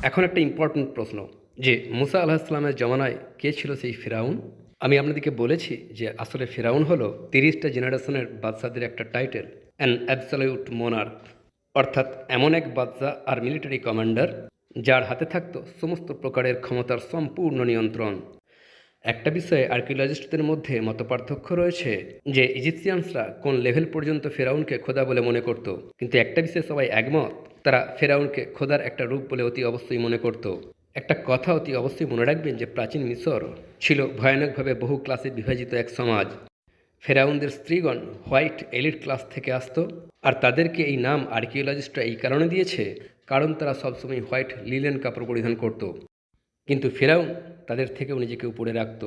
এখন একটা ইম্পর্ট্যান্ট প্রশ্ন যে মুসা আলাহিসাল্লামের জমানায় কে ছিল সেই ফেরাউন। আমি আপনাদেরকে বলেছি যে আসলে ফেরাউন হলো 30টা জেনারেশনের বাদশাদের একটা টাইটেল, অ্যান অ্যাবসলিউট মোনার্ক, অর্থাৎ এমন এক বাদশা আর মিলিটারি কমান্ডার যার হাতে থাকতো সমস্ত প্রকারের ক্ষমতার সম্পূর্ণ নিয়ন্ত্রণ। একটা বিষয়ে আর্কিওলজিস্টদের মধ্যে মতপার্থক্য রয়েছে যে ইজিপসিয়ানসরা কোন লেভেল পর্যন্ত ফেরাউনকে খোদা বলে মনে করত, কিন্তু একটা বিষয়ে সবাই একমত, তারা ফেরাউনকে খোদার একটা রূপ বলে অতি অবশ্যই মনে করত। একটা কথা অতি অবশ্যই মনে রাখবেন যে প্রাচীন মিশর ছিল ভয়ানকভাবে বহু ক্লাসে বিভাজিত এক সমাজ। ফেরাউনদের স্ত্রীগণ হোয়াইট এলিট ক্লাস থেকে আসতো, আর তাদেরকে এই নাম আর্কিওলজিস্টরা এই কারণে দিয়েছে কারণ তারা সবসময় হোয়াইট লিলেন কাপড় পরিধান করত। কিন্তু ফেরাউন তাদের থেকেও নিজেকে উপরে রাখত।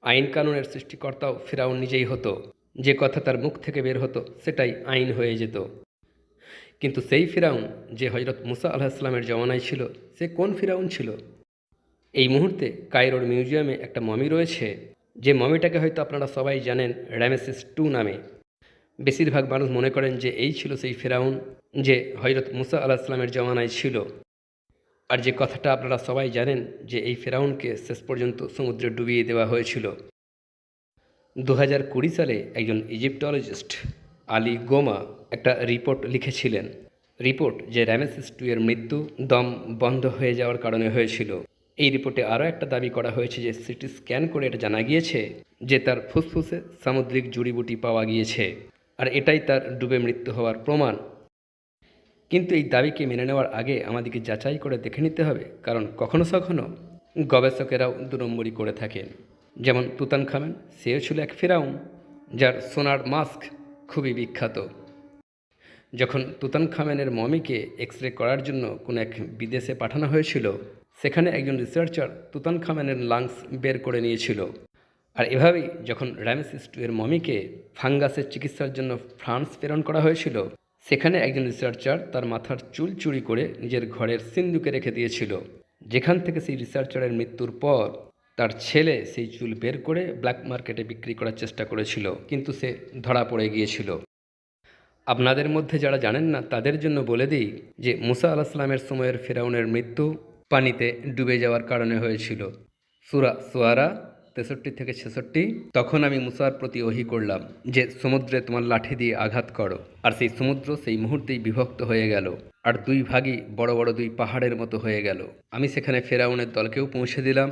আইন কানুনের সৃষ্টিকর্তাও ফেরাউন নিজেই হতো, যে কথা তার মুখ থেকে বের হতো সেটাই আইন হয়ে যেত। কিন্তু সেই ফেরাউন যে হজরত মুসা আলাহিসাল্লামের জমানায় ছিল, সে কোন ফেরাউন ছিল? এই মুহূর্তে কায়রোর মিউজিয়ামে একটা মমি রয়েছে, যে মমিটাকে হয়তো আপনারা সবাই জানেন রামেসিস টু নামে। বেশিরভাগ মানুষ মনে করেন যে এই ছিল সেই ফেরাউন যে হজরত মুসা আলাহিসাল্লামের জমানায় ছিল। আর যে কথাটা আপনারা সবাই জানেন যে এই ফেরাউনকে শেষ পর্যন্ত সমুদ্রে ডুবিয়ে দেওয়া হয়েছিল। 2020 সালে একজন ইজিপ্টোলজিস্ট আলী গোমা একটা রিপোর্ট লিখেছিলেন। রিপোর্ট যে রামেসিস টু এর মৃত্যু দম বন্ধ হয়ে যাওয়ার কারণে হয়েছিল। এই রিপোর্টে আরও একটা দাবি করা হয়েছে যে সিটি স্ক্যান করে এটা জানা গিয়েছে যে তার ফুসফুসে সামুদ্রিক জুড়িবুটি পাওয়া গিয়েছে, আর এটাই তার ডুবে মৃত্যু হওয়ার প্রমাণ। কিন্তু এই দাবিকে মেনে নেওয়ার আগে আমাদেরকে যাচাই করে দেখে নিতে হবে, কারণ কখনো কখনো গবেষকেরাও দু নম্বরই করে থাকেন। যেমন তুতানখামেন, সেও ছিল এক ফেরাউন যার সোনার মাস্ক খুবই বিখ্যাত। যখন তুতানখামেনের মমিকে এক্স রে করার জন্য কোনো এক বিদেশে পাঠানো হয়েছিল, সেখানে একজন রিসার্চার তুতানখামেনের লাংস বের করে নিয়েছিল। আর এভাবেই যখন রামেসিস টু এর মমিকে ফাঙ্গাসের চিকিৎসার জন্য ফ্রান্স প্রেরণ করা হয়েছিল, সেখানে একজন রিসার্চার তার মাথার চুল চুরি করে নিজের ঘরের সিন্দুকে রেখে দিয়েছিল, যেখান থেকে সেই রিসার্চারের মৃত্যুর পর তার ছেলে সেই চুল বের করে ব্ল্যাক মার্কেটে বিক্রি করার চেষ্টা করেছিল, কিন্তু সে ধরা পড়ে গিয়েছিল। আপনাদের মধ্যে যারা জানেন না তাদের জন্য বলে দিই যে মুসা আলাহিসাল্লামের সময়ের ফেরাউনের মৃত্যু পানিতে ডুবে যাওয়ার কারণে হয়েছিল। সূরা শুআরা 63-66। তখন আমি মুসার প্রতি ওহী করলাম যে সমুদ্রে তোমার লাঠি দিয়ে আঘাত করো, আর সেই সমুদ্র সেই মুহূর্তেই বিভক্ত হয়ে গেল, আর দুই ভাগই বড় বড় দুই পাহাড়ের মতো হয়ে গেল। আমি সেখানে ফেরাউনের দলকেও পৌঁছে দিলাম।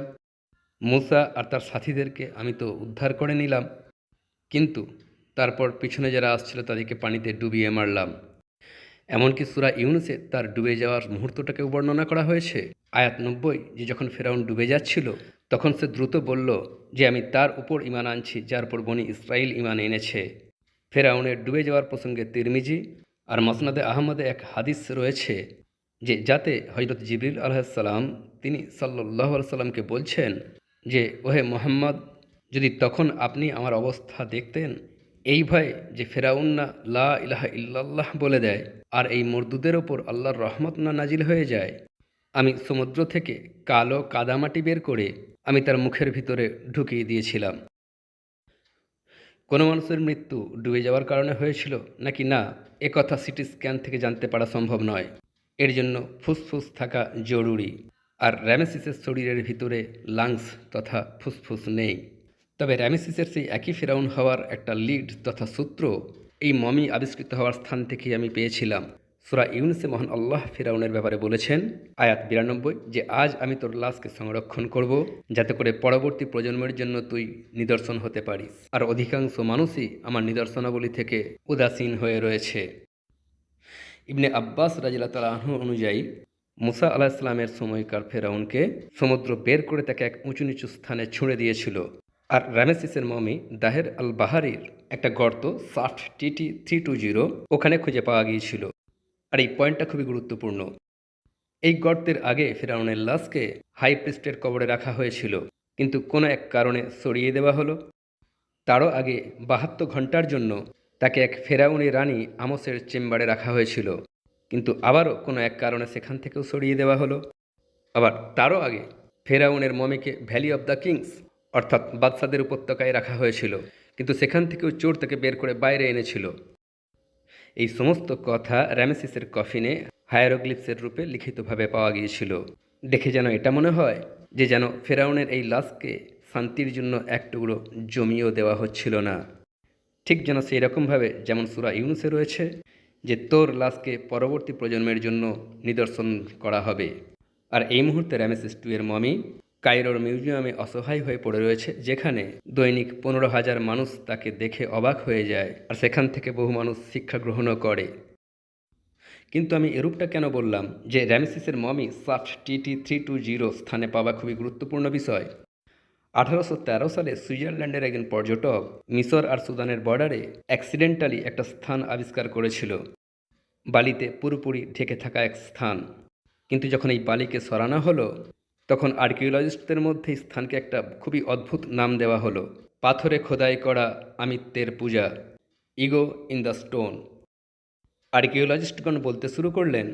মুসা আর তার সাথীদেরকে আমি তো উদ্ধার করে নিলাম, কিন্তু তারপর পিছনে যারা আসছিল তাদেরকে পানিতে ডুবিয়ে মারলাম। এমনকি সূরা ইউনুসে তার ডুবে যাওয়ার মুহূর্তটাকেও বর্ণনা করা হয়েছে। আয়াত 90, যে যখন ফেরাউন ডুবে যাচ্ছিল তখন সে দ্রুত বলল যে আমি তার উপর ঈমান আনছি যার উপর বনি ইসরাইল ঈমান এনেছে। ফেরাউনের ডুবে যাওয়ার প্রসঙ্গে তিরমিজি আর মসনাদে আহমদে এক হাদিস রয়েছে যে যাতে হযরত জিবরিল আলাইহিসসালাম তিনি সাল্লাল্লাহু আলাইহি সাল্লামকে বলছেন যে ওহে মোহাম্মদ, যদি তখন আপনি আমার অবস্থা দেখতেন, এই ভয়ে যে ফেরাউন না লা ইলাহা ইল্লাল্লাহ বলে দেয় আর এই মর্দুদের ওপর আল্লাহর রহমত না নাজিল হয়ে যায়, আমি সমুদ্র থেকে কালো কাদামাটি বের করে আমি তার মুখের ভিতরে ঢুকিয়ে দিয়েছিলাম। কোনো মানুষের মৃত্যু ডুবে যাওয়ার কারণে হয়েছিল নাকি না, একথা সিটি স্ক্যান থেকে জানতে পারা সম্ভব নয়। এর জন্য ফুসফুস থাকা জরুরি, আর রামেসিসের শরীরের ভিতরে লাংস তথা ফুসফুস নেই। তবে রামেসিসের সেই একই ফেরাউন হওয়ার একটা লিড তথা সূত্র এই মমি আবিষ্কৃত হওয়ার স্থান থেকেই আমি পেয়েছিলাম। সূরা ইউনুসে মহান আল্লাহ ফেরাউনের ব্যাপারে বলেছেন, আয়াত 92, যে আজ আমি তোর লাশকে সংরক্ষণ করব যাতে করে পরবর্তী প্রজন্মের জন্য তুই নিদর্শন হতে পারিস, আর অধিকাংশ মানুষই আমার নিদর্শনাবলী থেকে উদাসীন হয়ে রয়েছে। ইবনে আব্বাস রাদিয়াল্লাহু তাআলা আনহু অনুযায়ী মুসা আলাইহিসসালামের সময়কার ফেরাউনকে সমুদ্র বের করে তাকে এক উঁচু নিচু স্থানে ছুঁড়ে দিয়েছিল, আর রামেসিসের মমি দাহের আল বাহারির একটা গর্ত সাফট টিটি 320 ওখানে খুঁজে পাওয়া গিয়েছিল। আর এই পয়েন্টটা খুবই গুরুত্বপূর্ণ। এই গর্তের আগে ফেরাউনের লাশকে হাই প্রিস্টের কবরে রাখা হয়েছিল, কিন্তু কোনো এক কারণে সরিয়ে দেওয়া হলো। তারও আগে 72 ঘন্টার জন্য তাকে এক ফেরাউনি রানী আমসের চেম্বারে রাখা হয়েছিল, কিন্তু আবারও কোনো এক কারণে সেখান থেকেও সরিয়ে দেওয়া হলো। আবার তারও আগে ফেরাউনের মমিকে ভ্যালি অব দ্য কিংস অর্থাৎ বাদশাদের উপত্যকায় রাখা হয়েছিল, কিন্তু সেখান থেকেও চোর তাকে বের করে বাইরে এনেছিল। এই সমস্ত কথা রামেসিসের কফিনে হায়ারোগ্লিপসের রূপে লিখিতভাবে পাওয়া গিয়েছিল। দেখে যেন এটা মনে হয় যে যেন ফেরাউনের এই লাশকে শান্তির জন্য এক টুকরো জমিও দেওয়া হচ্ছিল না। ঠিক যেন সেই রকমভাবে যেমন সূরা ইউনূসে রয়েছে যে তোর লাশকে পরবর্তী প্রজন্মের জন্য নিদর্শন করা হবে। আর এই মুহূর্তে রামেসিস 2 এর মমি কায়রোর মিউজিয়ামে অসহায় হয়ে পড়ে রয়েছে, যেখানে দৈনিক 15,000 মানুষ তাকে দেখে অবাক হয়ে যায়, আর সেখান থেকে বহু মানুষ শিক্ষা গ্রহণও করে। কিন্তু আমি এরূপটা কেন বললাম যে রামেসিসের মমি সাফট TT320 স্থানে পাওয়া খুবই গুরুত্বপূর্ণ বিষয়। 1813 সালে সুইজারল্যান্ডের একজন পর্যটক মিশর আর সুদানের বর্ডারে অ্যাক্সিডেন্টালি একটা স্থান আবিষ্কার করেছিল, বালিতে পুরোপুরি ঢেকে থাকা এক স্থান। কিন্তু যখন এই বালিকে সরানো হলো, তখন আর্কিওলজিস্টদের মধ্যে এই স্থানকে একটা খুবই অদ্ভুত নাম দেওয়া হলো, পাথরে খোদাই করা আমিত্বের পূজা, ইগো ইন দ্য স্টোন। আর্কিওলজিস্টগণ বলতে শুরু করলেন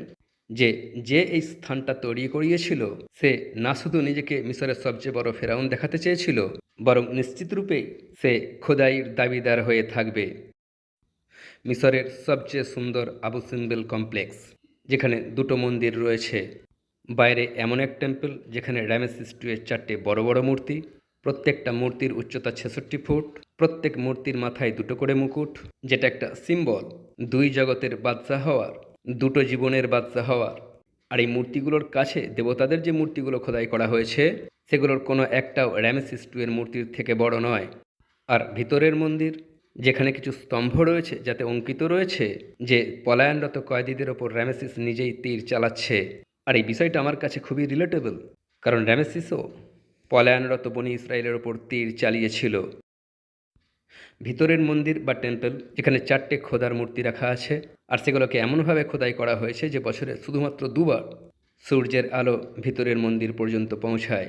যে যে এই স্থানটা তৈরি করিয়েছিল সে না শুধু নিজেকে মিশরের সবচেয়ে বড় ফেরাউন দেখাতে চেয়েছিল, বরং নিশ্চিত রূপেই সে খোদাইয়ের দাবিদার হয়ে থাকবে। মিশরের সবচেয়ে সুন্দর আবু সিম্বেল কমপ্লেক্স, যেখানে দুটো মন্দির রয়েছে, বাইরে এমন এক টেম্পল যেখানে রামেসিস 2 এর 4টে বড় বড় মূর্তি, প্রত্যেকটা মূর্তির উচ্চতা 66 ফুট, প্রত্যেক মূর্তির মাথায় দুটো করে মুকুট, যেটা একটা সিম্বল দুই জগতের বাদশা হওয়ার, দুটো জীবনের বাদশা হওয়ার। আর এই মূর্তিগুলোর কাছে দেবতাদের যে মূর্তিগুলো খোদাই করা হয়েছে সেগুলোর কোনো একটাও রামেসিস 2 এর মূর্তির থেকে বড় নয়। আর ভিতরের মন্দির, যেখানে কিছু স্তম্ভ রয়েছে যাতে অঙ্কিত রয়েছে যে পলায়নরত কয়েদিদের ওপর রামেসিস নিজেই তীর চালাচ্ছে। আর এই বিষয়টা আমার কাছে খুবই রিলেটেবল, কারণ রামেসিসও পলায়নরত বনি ইসরায়েলের ওপর তীর চালিয়েছিল। ভিতরের মন্দির বা টেম্পল, যেখানে 4টে খোদার মূর্তি রাখা আছে, আর সেগুলোকে এমনভাবে খোদাই করা হয়েছে যে বছরে শুধুমাত্র দুবার সূর্যের আলো ভিতরের মন্দির পর্যন্ত পৌঁছায়।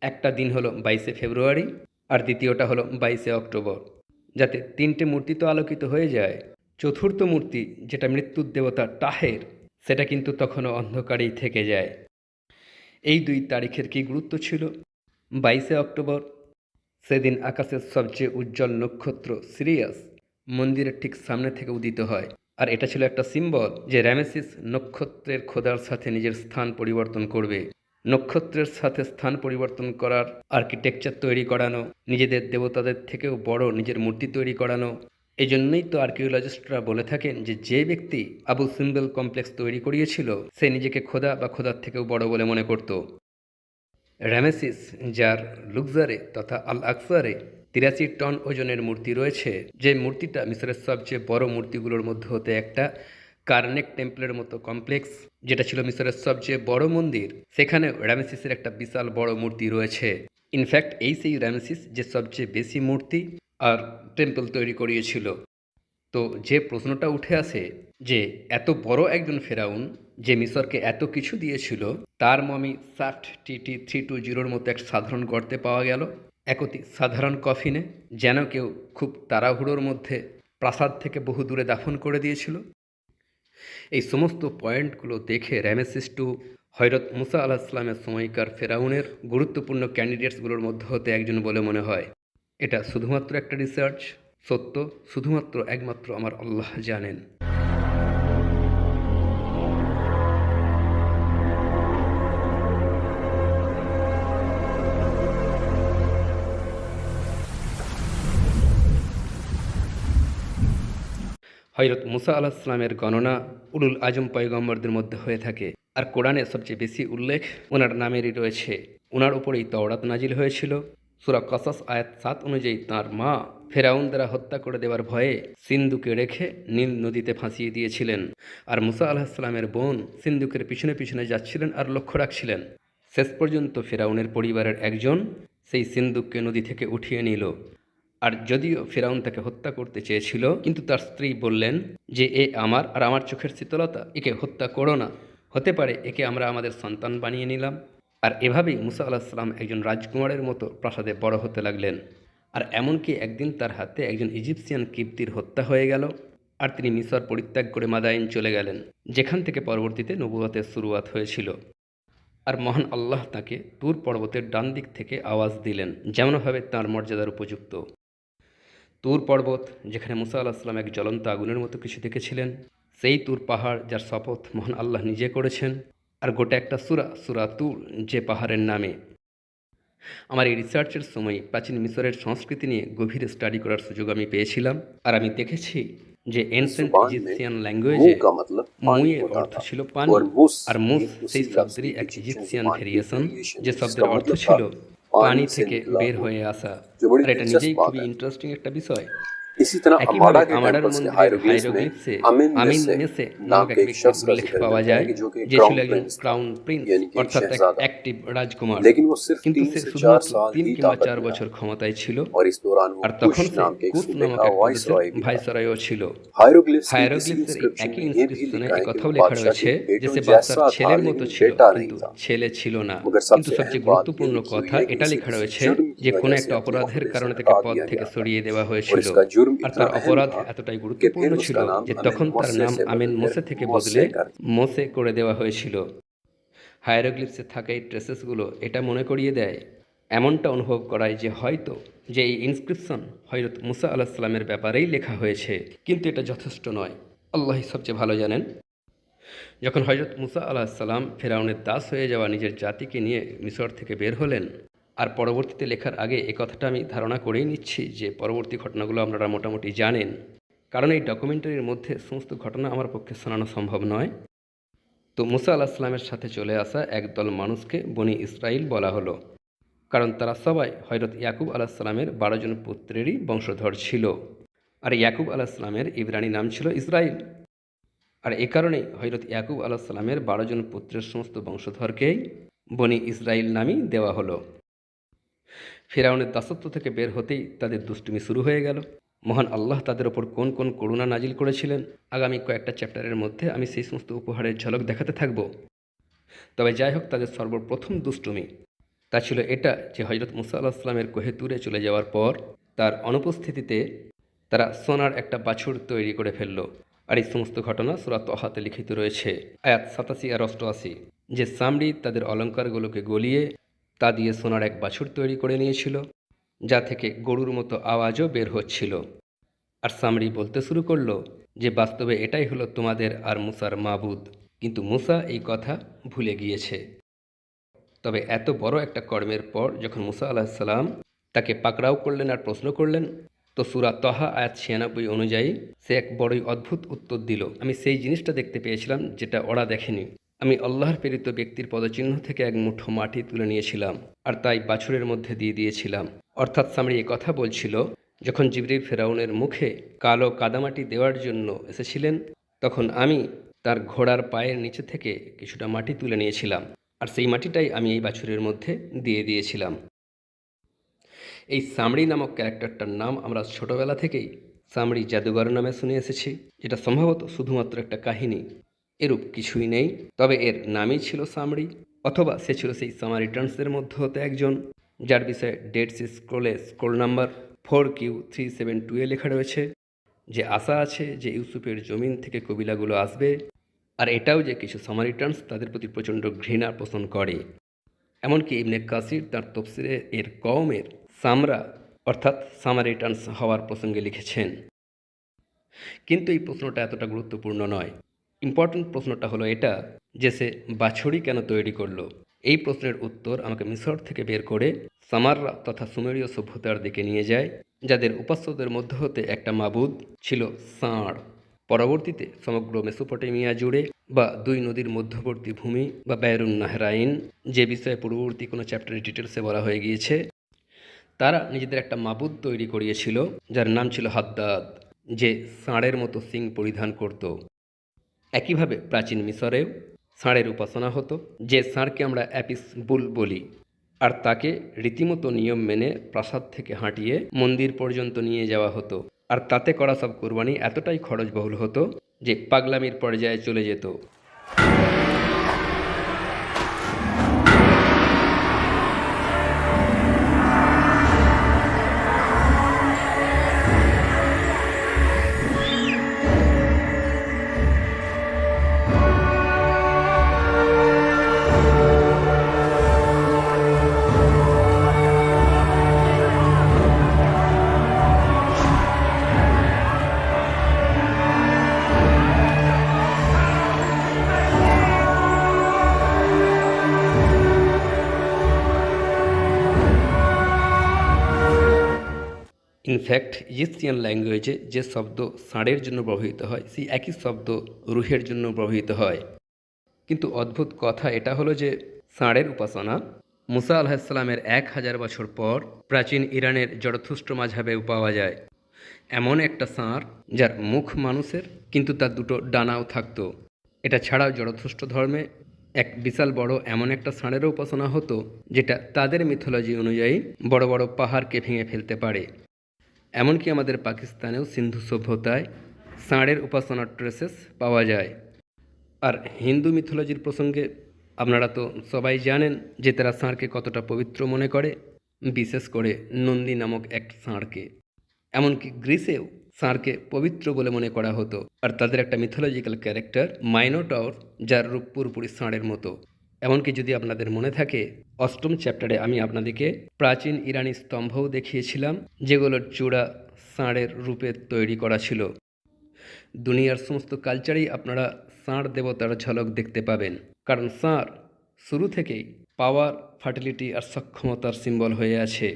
একটা দিন হলো 22শে ফেব্রুয়ারি, আর দ্বিতীয়টা হলো 22শে অক্টোবর, যাতে 3টে মূর্তি তো আলোকিত হয়ে যায়। চতুর্থ মূর্তি, যেটা মৃত্যুর দেবতা টাহের, সেটা কিন্তু তখনও অন্ধকারেই থেকে যায়। এই 2 তারিখের কী গুরুত্ব ছিল? 22শে অক্টোবর, সেদিন আকাশের সবচেয়ে উজ্জ্বল নক্ষত্র সিরিয়াস মন্দিরের ঠিক সামনে থেকে উদিত হয়। আর এটা ছিল একটা সিম্বল যে রামেসিস নক্ষত্রের খোদার সাথে নিজের স্থান পরিবর্তন করবে। নক্ষত্রের সাথে স্থান পরিবর্তন করার আর্কিটেকচার তৈরি করানো, নিজেদের দেবতাদের থেকেও বড় নিজের মূর্তি তৈরি করানো। এই জন্যই তো আর্কিওলজিস্টরা বলে থাকেন যে যে ব্যক্তি আবু সিম্বেল কমপ্লেক্স তৈরি করিয়েছিল সে নিজেকে খোদা বা খোদার থেকেও বড় বলে মনে করত। রামেসিস, যার লুক্সারে তথা আল আকসারে 83 টন ওজনের মূর্তি রয়েছে, যে মূর্তিটা মিশরের সবচেয়ে বড় মূর্তিগুলোর মধ্যে হতে একটা, কার্নেক টেম্পলের মতো কমপ্লেক্স, যেটা ছিল মিশরের সবচেয়ে বড় মন্দির, সেখানে রামেসিসের একটা বিশাল বড় মূর্তি রয়েছে। ইনফ্যাক্ট এই সেই রামেসিস যে সবচেয়ে বেশি মূর্তি আর টেম্পল তৈরি করিয়েছিল। তো যে প্রশ্নটা উঠে আসে যে এত বড় একজন ফেরাউন যে মিশরকে এত কিছু দিয়েছিল, তার মমি সাফট TT320 মতো এক সাধারণ গর্তে পাওয়া গেল, এক অতি সাধারণ কফিনে, যেন কেউ খুব তাড়াহুড়োর মধ্যে প্রাসাদ থেকে বহু দূরে দাফন করে দিয়েছিল। এই সমস্ত পয়েন্টগুলো দেখে রামেসিস 2 হযরত মুসা আলাইহিস সালামের সময়কার ফেরাউনের গুরুত্বপূর্ণ ক্যান্ডিডেটসগুলোর মধ্যে হতে একজন বলে মনে হয়। এটা শুধুমাত্র একটা রিসার্চ, সত্য শুধুমাত্র একমাত্র আমার আল্লাহ জানেন। হযরত মুসা আলাইহিস সালামের গণনা উলুল আজম পয়গম্বরদের মধ্যে হয়ে থাকে, আর কোরআনে সবচেয়ে বেশি উল্লেখ ওনার নামেরই রয়েছে। ওনার উপরেই তাওরাত নাজিল হয়েছিল। সূরা কসস আয়াত 7 অনুযায়ী তাঁর মা ফেরাউন দ্বারা হত্যা করে দেওয়ার ভয়ে সিন্ধুকে রেখে নীল নদীতে ভাসিয়ে দিয়েছিলেন, আর মুসা আলাইহিস সালামের বোন সিন্ধুকের পিছনে পিছনে যাচ্ছিলেন আর লক্ষ্য রাখছিলেন। শেষ পর্যন্ত ফেরাউনের পরিবারের একজন সেই সিন্ধুককে নদী থেকে উঠিয়ে নিল। আর যদিও ফেরাউন তাকে হত্যা করতে চেয়েছিল, কিন্তু তার স্ত্রী বললেন যে এ আমার আর আমার চোখের শীতলতা, একে হত্যা করো না, হতে পারে একে আমরা আমাদের সন্তান বানিয়ে নিলাম। আর এভাবেই মুসা আলাইহিস সালাম একজন রাজকুমারের মতো প্রাসাদে বড় হতে লাগলেন। আর এমনকি একদিন তার হাতে একজন ইজিপসিয়ান কিপ্তির হত্যা হয়ে গেল, আর তিনি মিশর পরিত্যাগ করে মাদাইন চলে গেলেন, যেখান থেকে পরবর্তীতে নবুয়তের শুরুয়াত হয়েছিল। আর মহান আল্লাহ তাকে তুর পর্বতের ডান দিক থেকে আওয়াজ দিলেন, যেমনভাবে তাঁর মর্যাদার উপযুক্ত। তুর পর্বত, যেখানে মুসা আলাইহিস সালাম এক জ্বলন্ত আগুনের মতো কিছু দেখেছিলেন, সেই তুর পাহাড় যার শপথ মহান আল্লাহ নিজে করেছেন, আর গোটা একটা সূরা, সূরা তুর, যে পাহাড়ের নামে। আমার এই রিসার্চের সময় প্রাচীন মিশরের সংস্কৃতি নিয়ে গভীর স্টাডি করার সুযোগ আমি পেয়েছিলাম। আর আমি দেখেছি যে इस এনসেন্ট जुबान में ইজিপসিয়ান मुंह ল্যাঙ্গুয়েজে का मतलब पानी মুইয়ের होता অর্থ था ছিল পানি, और मुस আর মুস एक সেই उसी लफ्ज শব্দেরই की এক इजिप्शियन ইজিপসিয়ান जुबान की ভেরিয়েশন, वेरिएशन যে है শব্দের जिसका অর্থ मतलब ছিল था পানি पानी से থেকে निकला বের हुआ, হয়ে আসা। जो बड़ी আর এটা दिलचस्प নিজেই बात খুবই है। ইন্টারেস্টিং একটা বিষয়। इसी तरह একইভাবে अमाडा के আমাডার टेम्पल्स के মন্দিরের हायरोग्लिफ्स में হাইরোগ্লিফসে अमिन আমিন मेसे মেসে नाम নামক के এক एक ব্যক্তির शख्स का উল্লেখ जिक्र পাওয়া मिलता है যায়, कि जो कि যে ছিল क्राउन একজন प्रिंस था, ক্রাউন প্রিন্স, यानी कि एक অর্থাৎ এক शहजादा। অ্যাক্টিভ রাজকুমার। लेकिन वो सिर्फ কিন্তু 3 সে से 4 শুধুমাত্র साल 3 ही কিংবা ताकत 4 में বছর रहा ক্ষমতায় ছিল। और इस दौरान वो আর कुश তখন সে नाम के एक কুশ सूबे নামক का এক প্রদেশের वाइसरॉय भी था। ভাইসরয়ও ছিল। हायरोग्लिफ्स की इसी হায়ারোগ্লিফসের এই इंस्क्रिप्शन একই में ये भी ইনস্ক্রিপশনে लिखा এই है कि কথাও वो লেখা बादशाह রয়েছে के যে बेटों সে বাদশার जैसा था ছেলের মতো लेकिन ছিল, बेटा কিন্তু नहीं था। ছেলে ছিল না। मगर কিন্তু सबसे সবচেয়ে अहम बात ये গুরুত্বপূর্ণ लिखी हुई কথা है कि এটা उसे লেখা किसी রয়েছে जुर्म की যে কোনো वजह একটা से अपने অপরাধের ओहदे से কারণে তাকে हटा পদ दिया থেকে गया था সরিয়ে দেওয়া और হয়েছিল। इसका जुर्म আর इतना তার अहम অপরাধ था এতটাই कि গুরুত্বপূর্ণ फिर ছিল उसका नाम যে अमिन তখন তার मोसे নাম से আমেন बदलकर মোসে থেকে मोसे বদলে कर दिया। মোসে করে দেওয়া হয়েছিল। হায়ারোগ্লিফসে থাকা এই ট্রেসেসগুলো এটা মনে করিয়ে দেয়, এমনটা অনুভব করায় যে হয়তো যে এই ইনস্ক্রিপশন হযরত মুসা আলাইহিস সালামের ব্যাপারেই লেখা হয়েছে। কিন্তু এটা যথেষ্ট নয়, আল্লাহই সবচেয়ে ভালো জানেন। যখন হযরত মুসা আলাইহিস সালাম ফেরাউনের দাস হয়ে যাওয়া নিজের জাতিকে নিয়ে মিশর থেকে বের হলেন, আর পরবর্তীতে লেখার আগে এই কথাটা আমি ধারণা করেই নিচ্ছি যে পরবর্তী ঘটনাগুলো আপনারা মোটামুটি জানেন, কারণ এই ডকুমেন্টারির মধ্যে সমস্ত ঘটনা আমার পক্ষে শোনানো সম্ভব নয়। তো মুসা আলাইহিস সালামের সাথে চলে আসা একদল মানুষকে বনি ইসরাইল বলা হলো, কারণ তারা সবাই হযরত ইয়াকুব আলাইহিস সালামের 12 জন পুত্রেরই বংশধর ছিল। আর ইয়াকুব আলাইহিস সালামের ইব্রানি নাম ছিল ইসরাইল। আর এ কারণেই হযরত ইয়াকুব আলাইহিস সালামের 12 জন পুত্রের সমস্ত বংশধরকেই বনি ইসরাইল নামই দেওয়া হলো। ফিরআউনের দাসত্ব থেকে বের হতেই তাদের দুষ্টুমি শুরু হয়ে গেল। মহান আল্লাহ তাদের ওপর কোন কোন করুণা নাজিল করেছিলেন আগামী কয়েকটা চ্যাপ্টারের মধ্যে আমি সেই সমস্ত উপহারের ঝলক দেখাতে থাকব। তবে যাই হোক, তাদের সর্বপ্রথম দুষ্টুমি তা ছিল এটা যে হযরত মুসা আলাইহিস সালামের কোহে তুরে চলে যাওয়ার পর তার অনুপস্থিতিতে তারা সোনার একটা বাছুর তৈরি করে ফেলল। আর এই সমস্ত ঘটনা সূরা তহাতে লিখিত রয়েছে, আয়াত 87 আর 88, যে সামরি তাদের অলঙ্কারগুলোকে গলিয়ে তা দিয়ে সোনার এক বাছুর তৈরি করে নিয়েছিল, যা থেকে গরুর মতো আওয়াজও বের হচ্ছিল। আর সামরি বলতে শুরু করলো যে বাস্তবে এটাই হলো তোমাদের আর মুসার মাবুদ, কিন্তু মুসা এই কথা ভুলে গিয়েছে। তবে এত বড় একটা কর্মের পর যখন মুসা আলাইহিস সালাম তাকে পাকড়াও করলেন আর প্রশ্ন করলেন, তো সূরা তহা আয়াত 96 অনুযায়ী সে এক বড়ই অদ্ভুত উত্তর দিল। আমি সেই জিনিসটা দেখতে পেয়েছিলাম যেটা ওরা দেখেনি। আমি আল্লাহর প্রেরিত ব্যক্তির পদচিহ্ন থেকে এক মুঠো মাটি তুলে নিয়েছিলাম আর তাই বাছুরের মধ্যে দিয়ে দিয়েছিলাম। অর্থাৎ সামরি এই কথা বলছিল, যখন জিবরিল ফেরাউনের মুখে কালো কাদামাটি দেওয়ার জন্য এসেছিলেন, তখন আমি তার ঘোড়ার পায়ের নিচে থেকে কিছুটা মাটি তুলে নিয়েছিলাম, আর সেই মাটিটাই আমি এই বাছুরের মধ্যে দিয়ে দিয়েছিলাম। এই সামরি নামক ক্যারেক্টারটার নাম আমরা ছোটবেলা থেকেই সামরি জাদুঘর নামে শুনে এসেছি, যেটা সম্ভবত শুধুমাত্র একটা কাহিনী, এরূপ কিছুই নেই। তবে এর নামই ছিল সামরি, অথবা সে ছিল সেই সামারিটান্সদের মধ্যে হতে একজন, যার বিষয়ে ডেড সি স্ক্রোলে স্ক্রোল নাম্বার 4Q372 লেখা রয়েছে যে আশা আছে যে ইউসুফের জমিন থেকে কবিলাগুলো আসবে, আর এটাও যে কিছু সামারিটান্স তাদের প্রতি প্রচণ্ড ঘৃণা পোষণ করে। এমনকি ইবনে কাসির তার তফসিরে এর কওমের সামরা অর্থাৎ সামারিটান্স হওয়ার প্রসঙ্গে লিখেছেন। কিন্তু এই প্রশ্নটা এতটা গুরুত্বপূর্ণ নয়। ইম্পর্টেন্ট প্রশ্নটা হলো এটা যে সে বাছুরি কেন তৈরি করলো। এই প্রশ্নের উত্তর আমাকে মিশর থেকে বের করে সামাররা তথা সুমেরীয় সভ্যতার দিকে নিয়ে যায়, যাদের উপাস্যদের মধ্য হতে একটা মাবুদ ছিল ষাঁড়। পরবর্তীতে সমগ্র মেসোপটেমিয়া জুড়ে বা দুই নদীর মধ্যবর্তী ভূমি বা বাইরুন নাহরাইন, যে বিষয়ে পূর্ববর্তী কোনো চ্যাপ্টারের ডিটেলসে বলা হয়ে গিয়েছে, তারা নিজেদের একটা মাবুদ তৈরি করিয়েছিল যার নাম ছিল হাদ্দাদ, যে ষাঁড়ের মতো সিং পরিধান করত। একইভাবে প্রাচীন মিশরেও ষাঁড়ের উপাসনা হতো, যে ষাঁড়কে আমরা অ্যাপিস বুল বলি, আর তাকে রীতিমতো নিয়ম মেনে প্রাসাদ থেকে হাঁটিয়ে মন্দির পর্যন্ত নিয়ে যাওয়া হতো। আর তাতে করা সব কোরবানি এতটাই খরচবহুল হতো যে পাগলামির পর্যায়ে চলে যেত। ইনফ্যাক্ট ইজিপসিয়ান ল্যাঙ্গুয়েজে যে শব্দ ষাঁড়ের জন্য ব্যবহৃত হয় সেই একই শব্দ রুহের জন্য ব্যবহৃত হয়। কিন্তু অদ্ভুত কথা এটা হলো যে ষাঁড়ের উপাসনা মুসা আলাহিসাল্লামের 1000 বছর পর প্রাচীন ইরানের জরথুস্ট্র মাযহাবেও পাওয়া যায়। এমন একটা ষাঁড় যার মুখ মানুষের কিন্তু তার দুটো ডানাও থাকতো। এটা ছাড়াও জরথুস্ট্র ধর্মে এক বিশাল বড় এমন একটা ষাঁড়েরও উপাসনা হতো যেটা তাদের মিথোলজি অনুযায়ী বড় বড় পাহাড়কে ভেঙে ফেলতে পারে। এমনকি আমাদের পাকিস্তানেও সিন্ধু সভ্যতায় ষাঁড়ের উপাসনার ট্রেসেস পাওয়া যায়। আর হিন্দু মিথোলজির প্রসঙ্গে আপনারা তো সবাই জানেন যে তারা ষাঁড়কে কতটা পবিত্র মনে করে, বিশেষ করে নন্দী নামক এক ষাঁড়কে। এমনকি গ্রিসেও ষাঁড়কে পবিত্র বলে মনে করা হতো। আর তাদের একটা মিথোলজিক্যাল ক্যারেক্টার মাইনোটাউর, যার রূপ পুরোপুরি ষাঁড়ের মতো। এমনকি যদি আপনাদের মনে থাকে, 8ম চ্যাপ্টারে আমি আপনাদেরকে প্রাচীন ইরানি স্তম্ভও দেখিয়েছিলাম যেগুলোর চূড়া ষাঁড়ের রূপে তৈরি করা ছিল। দুনিয়ার সমস্ত কালচারেই আপনারা ষাঁড় দেবতার ঝলক দেখতে পাবেন, কারণ ষাঁড় শুরু থেকেই পাওয়ার, ফার্টিলিটি আর সক্ষমতার সিম্বল হয়ে আছে।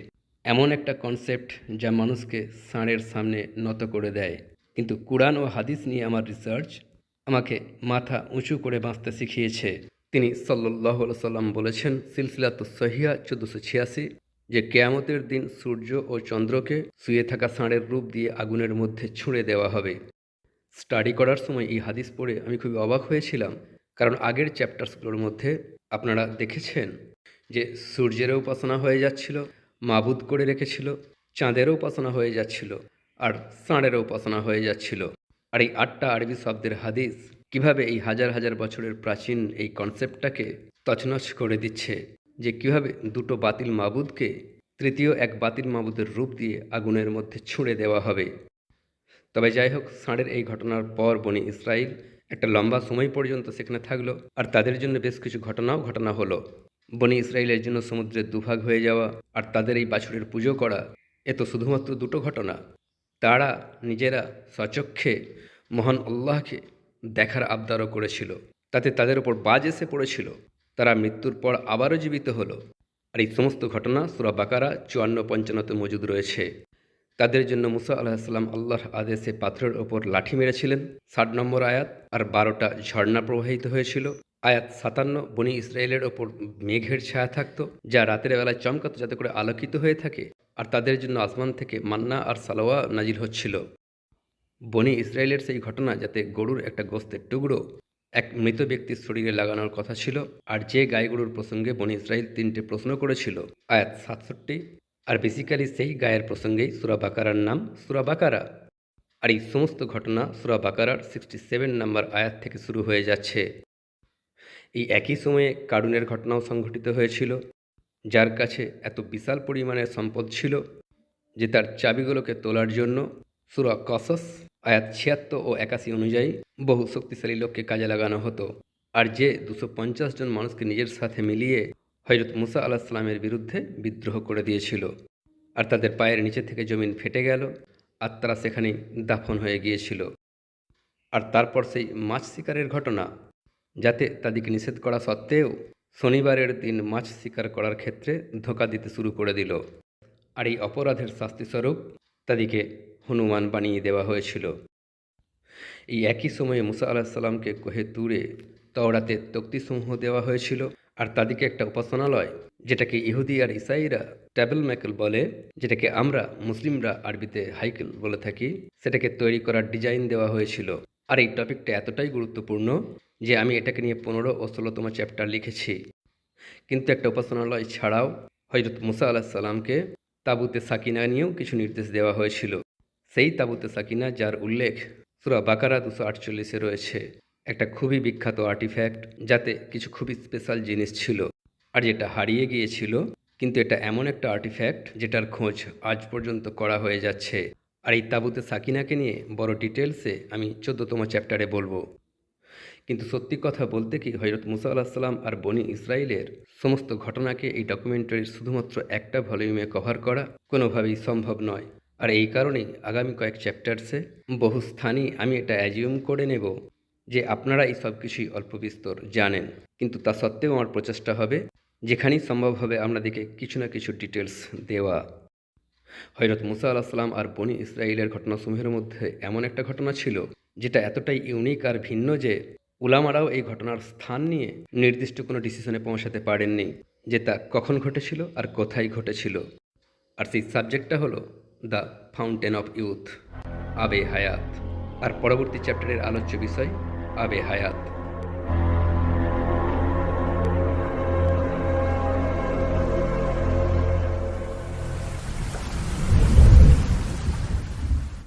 এমন একটা কনসেপ্ট যা মানুষকে ষাঁড়ের সামনে নত করে দেয়। কিন্তু কুরআন ও হাদিস নিয়ে আমার রিসার্চ আমাকে মাথা উঁচু করে বাঁচতে শিখিয়েছে। তিনি সাল্লাল্লাহু আলাইহি সাল্লাম বলেছেন, সিলসিলাতুস সহিহা 1486, যে কেয়ামতের দিন সূর্য ও চন্দ্রকে শুয়ে থাকা ষাঁড়ের রূপ দিয়ে আগুনের মধ্যে ছুঁড়ে দেওয়া হবে। স্টাডি করার সময় এই হাদিস পড়ে আমি খুবই অবাক হয়েছিলাম, কারণ আগের চ্যাপ্টার্সগুলোর মধ্যে আপনারা দেখেছেন যে সূর্যেরও উপাসনা হয়ে যাচ্ছিল, মাবুদ করে রেখেছিল, চাঁদেরও উপাসনা হয়ে যাচ্ছিল, আর ষাঁড়েরও উপাসনা হয়ে যাচ্ছিল। আর এই 8টা আরবি শব্দের হাদিস কিভাবে এই হাজার হাজার বছরের প্রাচীন এই কনসেপ্টটাকে তছনছ করে দিচ্ছে, যে কিভাবে দুটো বাতিল মাবুদকে তৃতীয় এক বাতিল মাবুদের রূপ দিয়ে আগুনের মধ্যে ছুঁড়ে দেওয়া হবে। তবে যাই হোক, ষাঁড়ের এই ঘটনার পর বনি ইসরাইল একটা লম্বা সময় পর্যন্ত সেখানে থাকলো, আর তাদের জন্য বেশ কিছু ঘটনা হলো। বনি ইসরাইলের জন্য সমুদ্রের দুভাগ হয়ে যাওয়া আর তাদের এই বাছুরের পুজো করা, এ তো শুধুমাত্র দুটো ঘটনা। তারা নিজেরা স্বচক্ষে মহান আল্লাহকে দেখার আবদারও করেছিল, তাতে তাদের ওপর বাজ এসে পড়েছিল। তারা মৃত্যুর পর আবারও জীবিত হলো। আর এই সমস্ত ঘটনা সূরা বাকারা 54-55-তে মজুদ রয়েছে। তাদের জন্য মুসা আলাহিসাল্লাম আল্লাহর আদেশে পাথরের ওপর লাঠি মেরেছিলেন, 60 নম্বর আয়াত। আর 12টা ঝর্ণা প্রবাহিত হয়েছিল। আয়াত 57, বনি ইসরায়েলের ওপর মেঘের ছায়া থাকতো যা রাতের বেলায় চমকাতো যাতে করে আলোকিত হয়ে থাকে, আর তাদের জন্য আসমান থেকে মান্না আর সালোয়া নাজিল হচ্ছিল। বনি ইসরায়েলের সেই ঘটনা যাতে গরুর একটা গোস্তের টুকরো এক মৃত ব্যক্তির শরীরে লাগানোর কথা ছিল, আর যে গাই গরুর প্রসঙ্গে বনি ইসরায়েল 3টে প্রশ্ন করেছিল, আয়াত 67। আর বেসিক্যালি সেই গায়ের প্রসঙ্গেই সূরা বাকারার নাম সূরা বাকারা। আর এই সমস্ত ঘটনা সূরা বাকারার 67 নম্বর আয়াত থেকে শুরু হয়ে যাচ্ছে। এই একই সময়ে কারুনের ঘটনাও সংঘটিত হয়েছিল, যার কাছে এত বিশাল পরিমাণের সম্পদ ছিল যে তার চাবিগুলোকে তোলার জন্য সূরা কসস আয়াত 76 ও 81 অনুযায়ী বহু শক্তিশালী লোককে কাজে লাগানো হতো। আর যে 250 জন মানুষকে নিজের সাথে মিলিয়ে হযরত মুসা আলাইহিসসালামের বিরুদ্ধে বিদ্রোহ করে দিয়েছিল, আর তাদের পায়ের নিচে থেকে জমিন ফেটে গেল, আর তারা সেখানেই দাফন হয়ে গিয়েছিল। আর তারপর সেই মাছ শিকারের ঘটনা, যাতে তাদেরকে নিষেধ করা সত্ত্বেও শনিবারের দিন মাছ শিকার করার ক্ষেত্রে ধোঁকা দিতে শুরু করে দিল। আর এই অপরাধের শাস্তিস্বরূপ তাদেরকে হনুমান বানিয়ে দেওয়া হয়েছিল। এই একই সময়ে মুসা আলাহিসাল্লামকে কোহে তুরে তওরাতে তক্তিসমূহ দেওয়া হয়েছিল, আর তাদেরকে একটা উপাসনালয়, যেটাকে ইহুদি আর ইসাইরা ট্যাবেলম্যাকেল বলে, যেটাকে আমরা মুসলিমরা আরবিতে হাইকেল বলে থাকি, সেটাকে তৈরি করার ডিজাইন দেওয়া হয়েছিল। আর এই টপিকটা এতটাই গুরুত্বপূর্ণ যে আমি এটাকে নিয়ে 15 ও 16তম চ্যাপ্টার লিখেছি। কিন্তু একটা উপাসনালয় ছাড়াও হযরত মুসা আলাহিসাল্লামকে তাবুতে সাকিনা নিয়েও কিছু নির্দেশ দেওয়া হয়েছিল। সেই তাবুতে সাকিনা, যার উল্লেখ সূরা বাকারা 248-এ রয়েছে, একটা খুবই বিখ্যাত আর্টিফ্যাক্ট, যাতে কিছু খুবই স্পেশাল জিনিস ছিল, আর যেটা হারিয়ে গিয়েছিল। কিন্তু এটা এমন একটা আর্টিফ্যাক্ট যেটার খোঁজ আজ পর্যন্ত করা হয়ে যাচ্ছে। আর এই তাবুতে সাকিনাকে নিয়ে বড় ডিটেলসে আমি 14তম চ্যাপ্টারে বলবো। কিন্তু সত্যি কথা বলতে কি, হযরত মুসা আলাহিসাল্লাম আর বনি ইসরায়েলের সমস্ত ঘটনাকে এই ডকুমেন্টারির শুধুমাত্র একটা ভলিউমে কভার করা কোনোভাবেই সম্ভব নয়। আর এই কারণেই আগামী কয়েক চ্যাপ্টার্সে বহু স্থানই আমি এটা অ্যাজিউম করে নেব যে আপনারা এই সব কিছুই অল্প বিস্তর জানেন। কিন্তু তা সত্ত্বেও আমার প্রচেষ্টা হবে যেখানেই সম্ভব হবে আপনাদেরকে কিছু না কিছু ডিটেলস দেওয়া। হযরত মুসা আলাইহিস সালাম আর বনী ইসরাইলের ঘটনাসমূহের মধ্যে এমন একটা ঘটনা ছিল যেটা এতটাই ইউনিক আর ভিন্ন যে উলামারাও এই ঘটনার স্থান নিয়ে নির্দিষ্ট কোনো ডিসিশনে পৌঁছাতে পারেননি যে তা কখন ঘটেছিল আর কোথায় ঘটেছিল। আর সেই সাবজেক্টটা হলো দ্য ফাউন্টেন অফ ইউথ, আবে হায়াত। আর পরবর্তী চ্যাপ্টারের আলোচ্য বিষয় আবে হায়াত।